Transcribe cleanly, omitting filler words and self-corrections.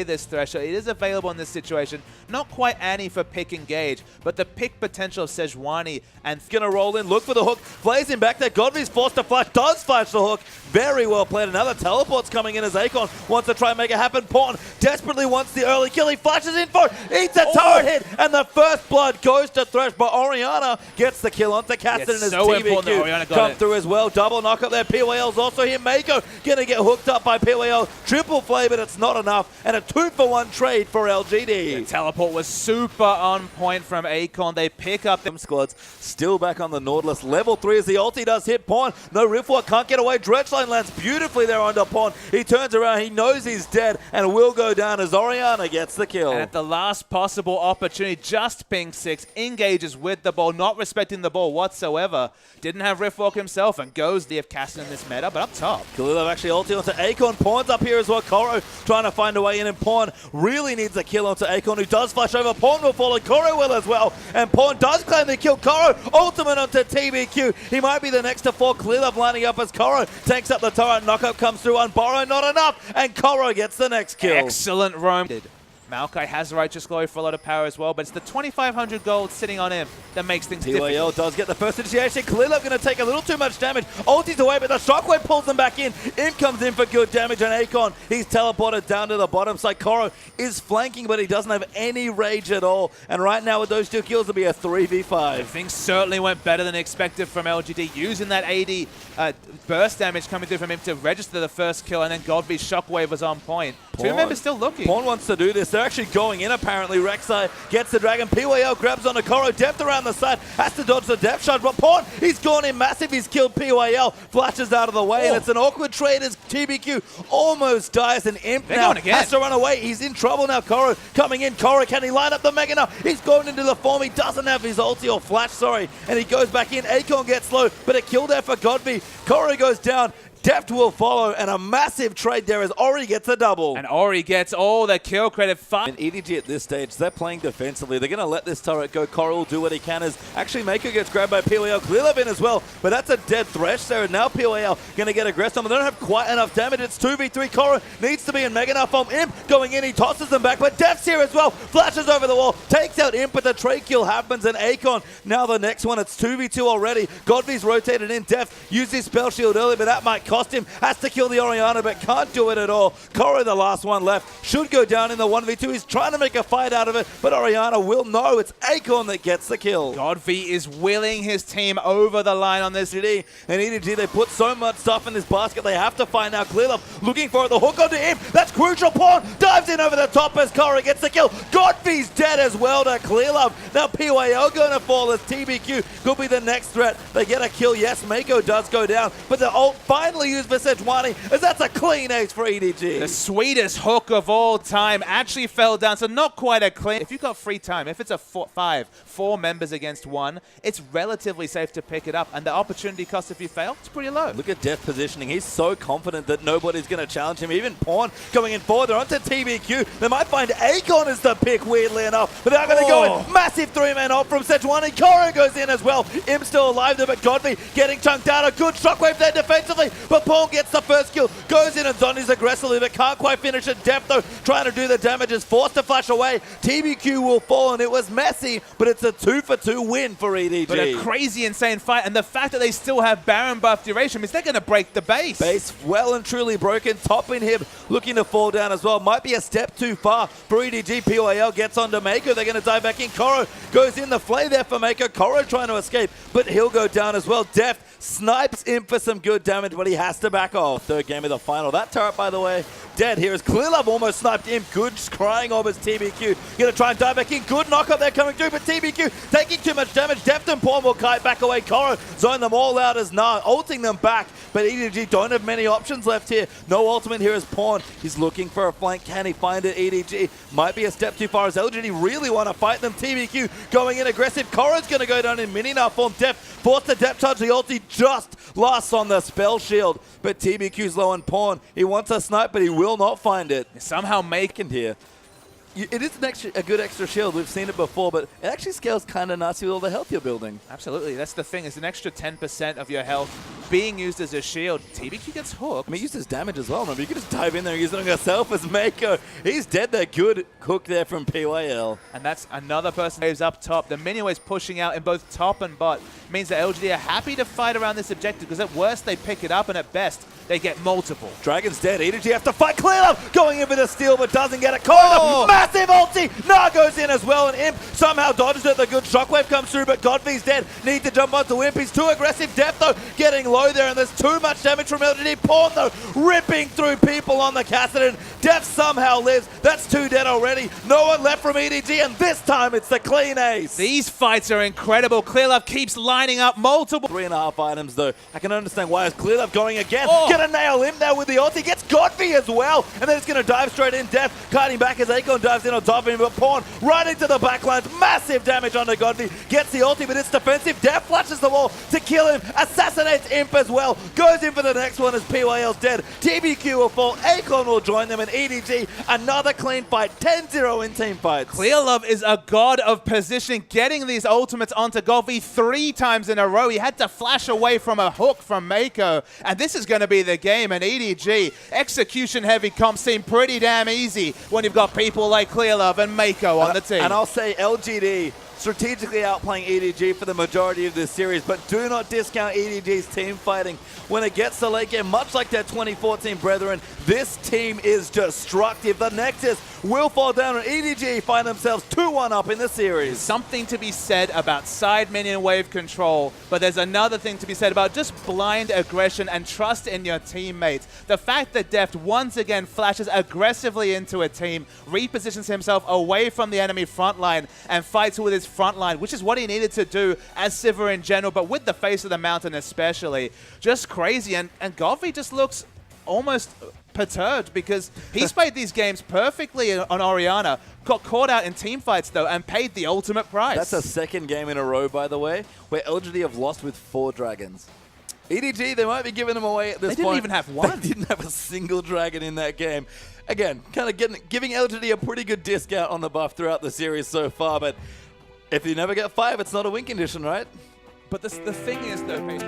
this threshold. It is available in this situation. Not quite Annie for pick engage, but the pick potential of Sejuani and gonna roll in, look for the hook, plays him back there. Godvy's forced to flash, does flash the hook. Very well played. Another teleport's coming in as Akon wants to try and make it happen. Pawn desperately wants the early kill. He flashes in for it, eats a turret hit, and the first blood goes to Thresh, but Orianna gets the kill onto Caston and his TBQ come through as well. Double knock up there. PYL's also here. Mako gonna get hooked up by PYL. Triple play, but it's not enough. And a 2-for-1 trade for LGD. The teleport was super on point from Akon. They pick up them squads. Still back on the Nautilus. Level 3 as the ulti does hit Pawn. No Riftwalk, can't get away. Dredgeline lands beautifully there onto Pawn. He turns around, he knows he's dead, and will go down as Orianna gets the kill. And at the last possible opportunity, just ping 6, engages with the ball, not respecting the ball whatsoever. Didn't have Riftwalk himself, and goes the Caston in this meta, but up top. Kalilov actually ulti onto Akon. Pawn's up here as well. Koro trying to find a way in, and Pawn really needs a kill onto Akon, who does flash over. Pawn will follow. Koro will as well, and Pawn does claim the kill. Koro ultimate onto TBQ. He might be the next to fall. Kalilov lining up as Koro takes up the turret. Knockup comes through on Borrow, not enough, and Koro gets the next kill. Excellent roam. Maokai has Righteous Glory for a lot of power as well, but it's the 2,500 gold sitting on him that makes things difficult. PYL does get the first initiation. Kalilov going to take a little too much damage. Ulti's away, but the Shockwave pulls them back in. Imp comes in for good damage, and Akon, he's teleported down to the bottom side. Koro is flanking, but he doesn't have any rage at all. And right now with those 2 kills, it'll be a 3v5. Things certainly went better than expected from LGD, using that AD burst damage coming through from him to register the first kill, and then Godby's Shockwave was on point. Pawn. 2 members still looking. Pawn wants to do this. They're actually going in, apparently. Rek'Sai gets the dragon. PYL grabs onto Koro. Depth around the side. Has to dodge the depth shot. But Pawn, he's gone in massive. He's killed PYL. Flashes out of the way. And it's an awkward trade as TBQ almost dies. And Imp now has to run away. He's in trouble now. Koro coming in. Koro, can he line up the Mega now? He's going into the form. He doesn't have his ulti or flash, sorry. And he goes back in. Akon gets low. But a kill there for Godby. Koro goes down. Deft will follow, and a massive trade there as Ori gets a double. And Ori gets all the kill credit. And EDG at this stage, they're playing defensively. They're going to let this turret go. Koro will do what he can as actually Mako gets grabbed by PYL. Kalilov in as well, but that's a dead Thresh there. And now PYL going to get aggressive. They don't have quite enough damage. It's 2v3. Koro needs to be in Mega now from Imp. Going in, he tosses them back, but Deft's here as well. Flashes over the wall, takes out Imp, but the trade kill happens, and Akon, now the next one. It's 2v2 already. Godby's rotated in. Deft used his spell shield early, but that might cost him. Has to kill the Orianna, but can't do it at all. Koro, the last one left, should go down in the 1v2. He's trying to make a fight out of it, but Orianna will know. It's Akon that gets the kill. Godby is willing his team over the line on this. And EDG, they put so much stuff in this basket, they have to find out. Kalilov looking for it. The hook onto him. That's crucial. Pawn dives in over the top as Koro gets the kill. Godby's dead as well to Kalilov. Now PYL going to fall as TBQ could be the next threat. They get a kill. Yes, Mako does go down, but the ult finally used for Sejuani, as that's a clean ace for EDG. The sweetest hook of all time actually fell down, so not quite a clean. If you've got free time, if it's a 4 members against 1, it's relatively safe to pick it up, and the opportunity cost if you fail, it's pretty low. Look at Death positioning. He's so confident that nobody's going to challenge him. Even Pawn going in forward. They're onto TBQ. They might find Akon as the pick, weirdly enough, but they're going to go in. Massive 3-man ult from Sejuani. Koro goes in as well. Imp still alive there, but Godby getting chunked out. A good shockwave there defensively, but Pawn gets the first kill, goes in and Zondi's aggressively, but can't quite finish it. Depth though, trying to do the damage, is forced to flash away. TBQ will fall, and it was messy, but it's a 2-for-2 win for EDG. But a crazy, insane fight, and the fact that they still have Baron buff duration means they're going to break the base. Base well and truly broken. Top inhib looking to fall down as well. Might be a step too far for EDG. PYL gets onto Mako. They're going to dive back in. Koro goes in the flay there for Mako. Koro trying to escape, but he'll go down as well. Deft snipes in for some good damage, but he has to back off. Third game of the final. That turret, by the way, dead here as Kalilov almost sniped him. Good crying of his TBQ. Gonna try and dive back in. Good knockup there coming through, but TBQ taking too much damage. Deft and Pawn will kite back away. Koro zone them all out as Nah, ulting them back, but EDG don't have many options left here. No ultimate here as Pawn. He's looking for a flank. Can he find it? EDG might be a step too far as LGD really want to fight them. TBQ going in aggressive. Koro's gonna go down in mini now form. Deft forced the depth charge. The ulti just lasts on the spell shield, but TBQ's low on Pawn. He wants a snipe, but he will not find it. Somehow making here. It is a good extra shield. We've seen it before, but it actually scales kind of nicely with all the health you're building. Absolutely. That's the thing. It's an extra 10% of your health being used as a shield. TBQ gets hooked. I mean, he uses damage as well. Remember, you can just dive in there and use it on yourself as Mako. He's dead there. Good hook there from PYL. And that's another person who's up top. The minion waves pushing out in both top and bot means that LGD are happy to fight around this objective because at worst they pick it up and at best they get multiple. Dragon's dead. EDG have to fight. Clearlove going in for the steal but doesn't get it. Corner, massive ulti. Nah goes in as well, and Imp somehow dodges it. The good shockwave comes through, but Godfrey's dead. Need to jump onto Imp. He's too aggressive. Deft though getting low there, and there's too much damage from LGD. Pawn though ripping through people on the Kassadin. Deft somehow lives. That's 2 dead already. No one left from EDG, and this time it's the clean ace. These fights are incredible. Clearlove keeps lining up multiple. 3.5 items though. I can understand why it's Clearlove going again. Gonna nail him there with the ulti. Gets Godfrey as well, and then it's gonna dive straight in. Deft kiting back as Akon dives in on top of him, but Pawn right into the backlines. Massive damage onto Godfrey. Gets the ulti, but it's defensive. Deft flashes the wall to kill him. Assassinates Imp as well. Goes in for the next one as PYL's dead. TBQ will fall. Akon will join them, and EDG another clean fight. 10-0 in team fights. Clearlove is a god of positioning, getting these ultimates onto Godfrey 3 times in a row. He had to flash away from a hook from Mako, and this is going to be the game. And EDG, execution-heavy comps seem pretty damn easy when you've got people like Clearlove and Mako on the team. And I'll say LGD strategically outplaying EDG for the majority of this series, but do not discount EDG's team fighting. When it gets to late game, much like their 2014 brethren, this team is destructive. The Nexus will fall down, and EDG find themselves 2-1 up in the series. Something to be said about side minion wave control, but there's another thing to be said about just blind aggression and trust in your teammates. The fact that Deft once again flashes aggressively into a team, repositions himself away from the enemy front line, and fights with his front line, which is what he needed to do as Sivir in general, but with the face of the mountain especially. Just crazy, and Godfrey just looks almost perturbed because he's played these games perfectly on Orianna, got caught out in team fights though, and paid the ultimate price. That's a second game in a row, by the way, where LGD have lost with 4 dragons. EDG, they might be giving them away at this point. They didn't even have one. They didn't have a single dragon in that game. Again, kind of giving LGD a pretty good discount on the buff throughout the series so far, but if you never get 5, it's not a win condition, right? But the thing is though, Pete,